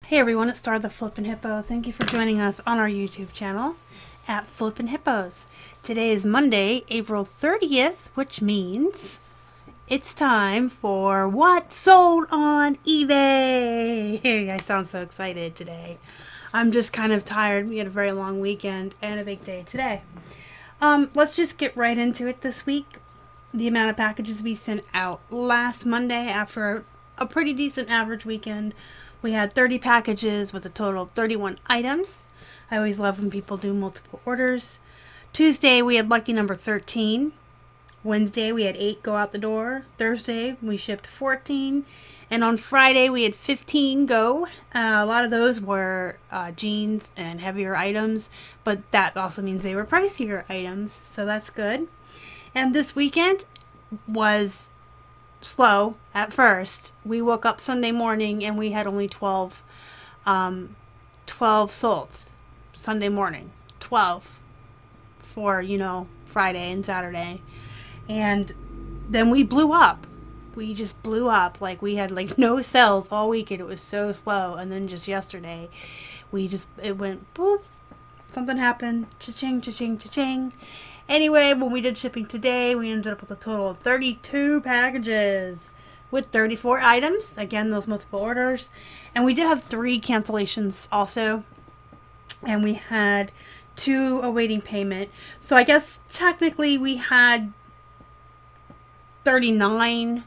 Hey everyone, it's Star the Flippin' Hippo. Thank you for joining us on our YouTube channel at Flippin' Hippos. Today is Monday, April 30th, which means it's time for What Sold on eBay. I sound so excited today. I'm just kind of tired. We had a very long weekend and a big day today. Let's just get right into it this week. The amount of packages we sent out last Monday after a pretty decent average weekend. We had 30 packages with a total of 31 items. I always love when people do multiple orders. Tuesday, we had lucky number 13. Wednesday, we had 8 go out the door. Thursday, we shipped 14. And on Friday, we had 15 go. A lot of those were jeans and heavier items, but that also means they were pricier items, so that's good. And this weekend was slow at first. We woke up Sunday morning and we had only 12 solds Sunday morning. 12 for, Friday and Saturday. And then we blew up. We just blew up. Like, we had no sales all weekend. It was so slow. And then just yesterday, it went boop. Something happened. Cha-ching, cha-ching, cha-ching. Anyway, when we did shipping today, we ended up with a total of 32 packages with 34 items. Again, those multiple orders. And we did have 3 cancellations also. And we had 2 awaiting payment. So I guess technically we had 39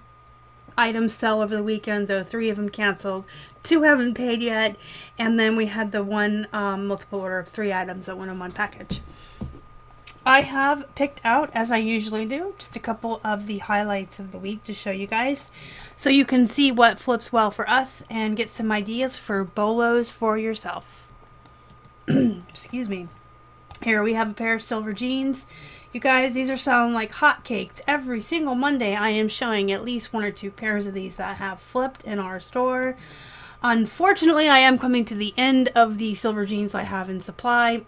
items sell over the weekend, though 3 of them canceled. 2 haven't paid yet. And then we had the one multiple order of 3 items that went in one package. I have picked out, as I usually do, just a couple of the highlights of the week to show you guys, so you can see what flips well for us and get some ideas for bolos for yourself. Excuse me. Here we have a pair of silver jeans. You guys, these are selling like hotcakes. Every single Monday I am showing at least 1 or 2 pairs of these that have flipped in our store. Unfortunately, I am coming to the end of the silver jeans I have in supply.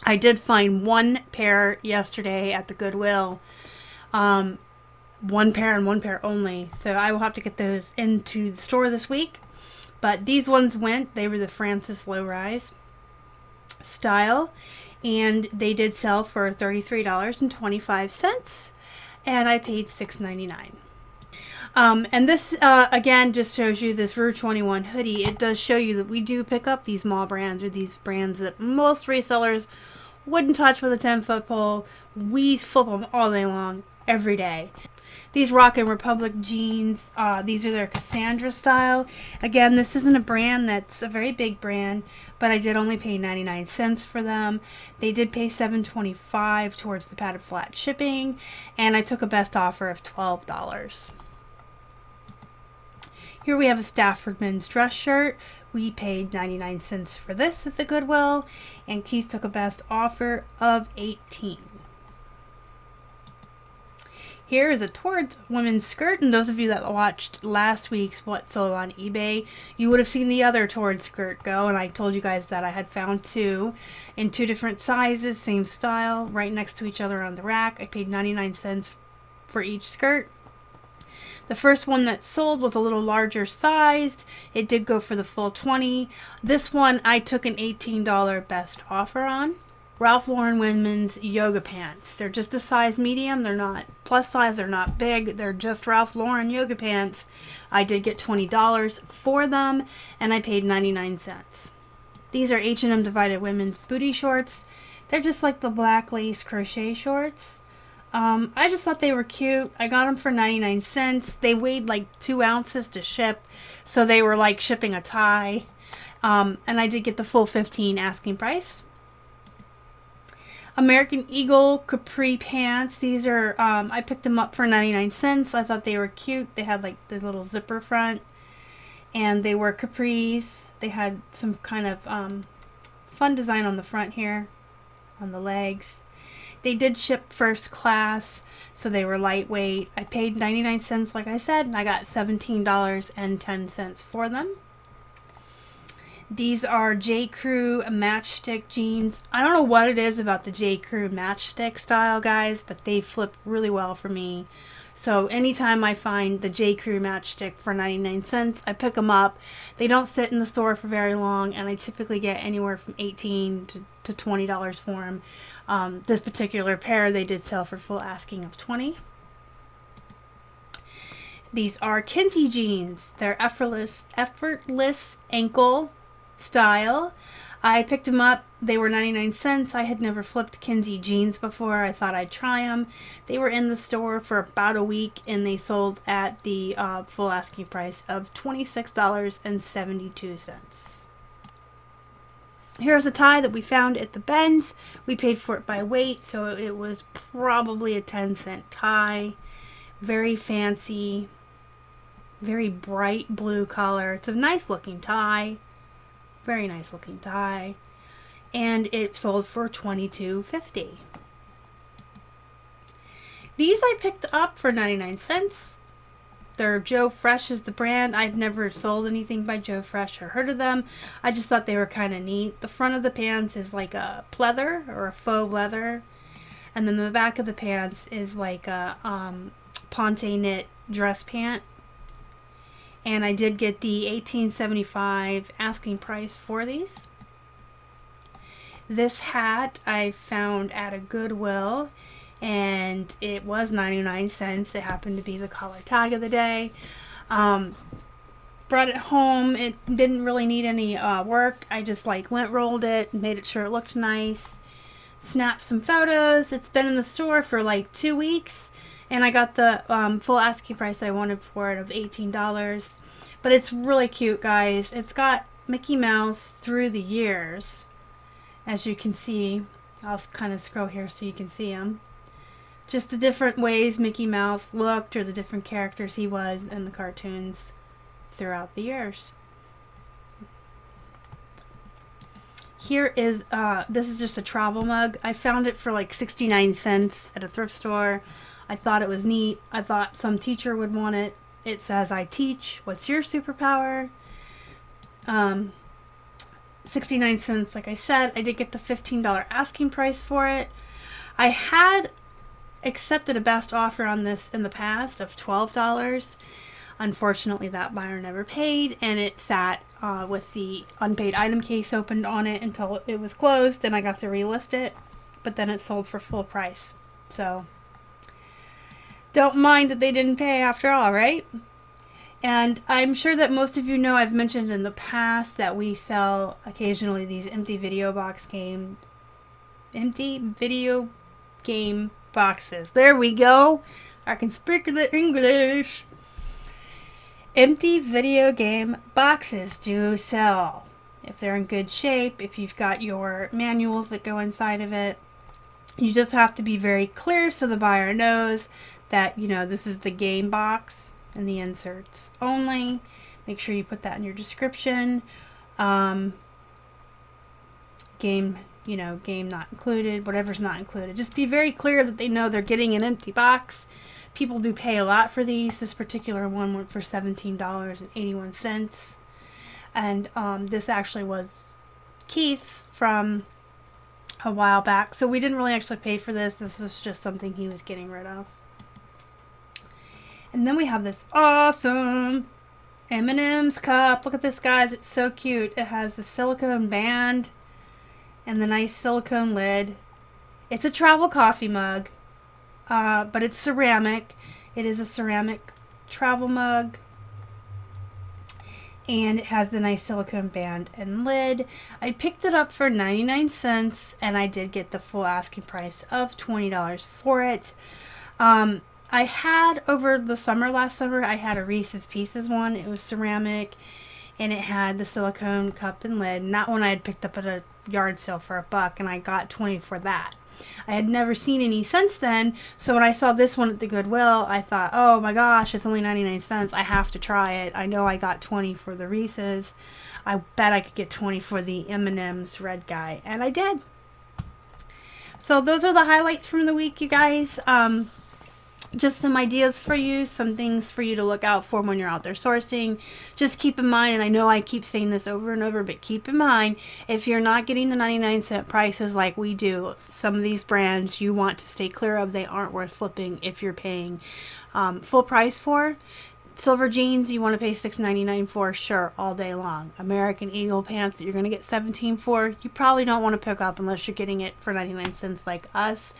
I did find 1 pair yesterday at the Goodwill. 1 pair and 1 pair only. So I will have to get those into the store this week. But these ones went. They were the Francis Low Rise style. And they did sell for $33.25. And I paid $6.99. And this, again, just shows you this Rue 21 hoodie. It does show you that we do pick up these small brands, or these brands that most resellers wouldn't touch with a 10-foot pole. We flip them all day long, every day. These Rockin' Republic jeans, these are their Cassandra style. Again, this isn't a brand that's a very big brand, but I did only pay 99 cents for them. They did pay $7.25 towards the padded flat shipping, and I took a best offer of $12. Here we have a Stafford men's dress shirt. We paid 99 cents for this at the Goodwill, and Keith took a best offer of $18. Here is a Towards women's skirt, and those of you that watched last week's What Sold on eBay, you would have seen the other Towards skirt go, and I told you guys that I had found 2 in 2 different sizes, same style, right next to each other on the rack. I paid 99 cents for each skirt. The first one that sold was a little larger sized. It did go for the full 20. This one I took an $18 best offer on. Ralph Lauren women's yoga pants. They're just a size medium. They're not plus size. They're not big. They're just Ralph Lauren yoga pants. I did get $20 for them, and I paid 99 cents. These are H&M Divided women's booty shorts. They're just like the black lace crochet shorts. I just thought they were cute. I got them for 99 cents. They weighed like 2 ounces to ship, so they were like shipping a tie. And I did get the full 15 asking price. American Eagle capri pants. These are, I picked them up for 99 cents. I thought they were cute. They had like the little zipper front, and they were capris. They had some kind of fun design on the front here, on the legs. They did ship first class, so they were lightweight. I paid 99 cents, like I said, and I got $17.10 for them. These are J. Crew matchstick jeans. I don't know what it is about the J. Crew matchstick style, guys, but they flip really well for me. So anytime I find the J. Crew matchstick for 99 cents, I pick them up. They don't sit in the store for very long, and I typically get anywhere from $18 to $20 for them. This particular pair they did sell for full asking of $20. These are Kinsey jeans. They're effortless ankle style. I picked them up. They were 99 cents. I had never flipped Kinsey jeans before. I thought I'd try them. They were in the store for about a week, and they sold at the full asking price of $26.72. Here's a tie that we found at the Ben's. We paid for it by weight, so it was probably a 10-cent tie. Very fancy, very bright blue color. It's a nice looking tie. Very nice looking tie. And it sold for $22.50. These I picked up for 99 cents. They're Joe Fresh is the brand. I've never sold anything by Joe Fresh or heard of them. I just thought they were kind of neat. The front of the pants is like a pleather or a faux leather. And then the back of the pants is like a ponte knit dress pant. And I did get the $18.75 asking price for these. This hat I found at a Goodwill, and it was 99 cents. It happened to be the color tag of the day. Brought it home. It didn't really need any work. I just like lint rolled it, made it sure it looked nice. Snapped some photos. It's been in the store for like 2 weeks. And I got the full asking price I wanted for it of $18. But it's really cute, guys. It's got Mickey Mouse through the years. As you can see. I'll kind of scroll here so you can see him. Just the different ways Mickey Mouse looked, or the different characters he was in the cartoons throughout the years. Here is, this is just a travel mug. I found it for like 69 cents at a thrift store. I thought it was neat. I thought some teacher would want it. It says, I teach. What's your superpower? 69 cents, like I said. I did get the $15 asking price for it. I had accepted a best offer on this in the past of $12. Unfortunately, that buyer never paid, and it sat with the unpaid item case opened on it until it was closed, and I got to relist it. But then it sold for full price. So don't mind that they didn't pay after all, right? And I'm sure that most of you know I've mentioned in the past that we sell occasionally these empty video game boxes. There we go. I can speak the English. Empty video game boxes do sell. If they're in good shape, if you've got your manuals that go inside of it, you just have to be very clear so the buyer knows that, you know, this is the game box and the inserts only. Make sure you put that in your description. Game, you know, game not included, whatever's not included. Just be very clear that they know they're getting an empty box. People do pay a lot for these. This particular one went for $17.81. And this actually was Keith's from a while back. So we didn't really actually pay for this. This was just something he was getting rid of. And then we have this awesome M&ms cup. Look at this, guys. It's so cute. It has the silicone band and the nice silicone lid. It's a travel coffee mug, but it's ceramic. It is a ceramic travel mug. And it has the nice silicone band and lid. I picked it up for 99 cents, and I did get the full asking price of $20 for it. I had, over the summer, last summer, I had a Reese's Pieces one. It was ceramic, and it had the silicone cup and lid. And that one I had picked up at a yard sale for $1, and I got 20 for that. I had never seen any since then, so when I saw this one at the Goodwill, I thought, oh my gosh, it's only 99 cents. I have to try it. I know I got 20 for the Reese's. I bet I could get 20 for the M&M's red guy, and I did. So those are the highlights from the week, you guys. just some ideas for you, some things for you to look out for when you're out there sourcing. Just keep in mind, and I know I keep saying this over and over, but keep in mind, if you're not getting the 99-cent prices like we do, some of these brands you want to stay clear of. They aren't worth flipping if you're paying full price for. Silver jeans you want to pay $6.99 for, sure, all day long. American Eagle pants that you're going to get $17 for, you probably don't want to pick up unless you're getting it for 99 cents like us.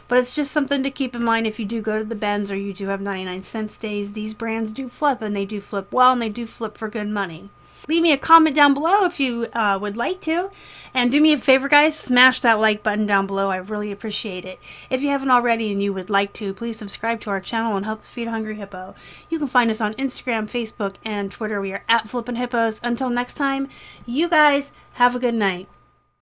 But it's just something to keep in mind if you do go to the Benz or you do have 99-cent days. These brands do flip, and they do flip well, and they do flip for good money. Leave me a comment down below if you would like to. And do me a favor, guys, smash that like button down below. I really appreciate it. If you haven't already and you would like to, please subscribe to our channel and help us feed a hungry hippo. You can find us on Instagram, Facebook, and Twitter. We are at Flippin' Hippos. Until next time, you guys have a good night.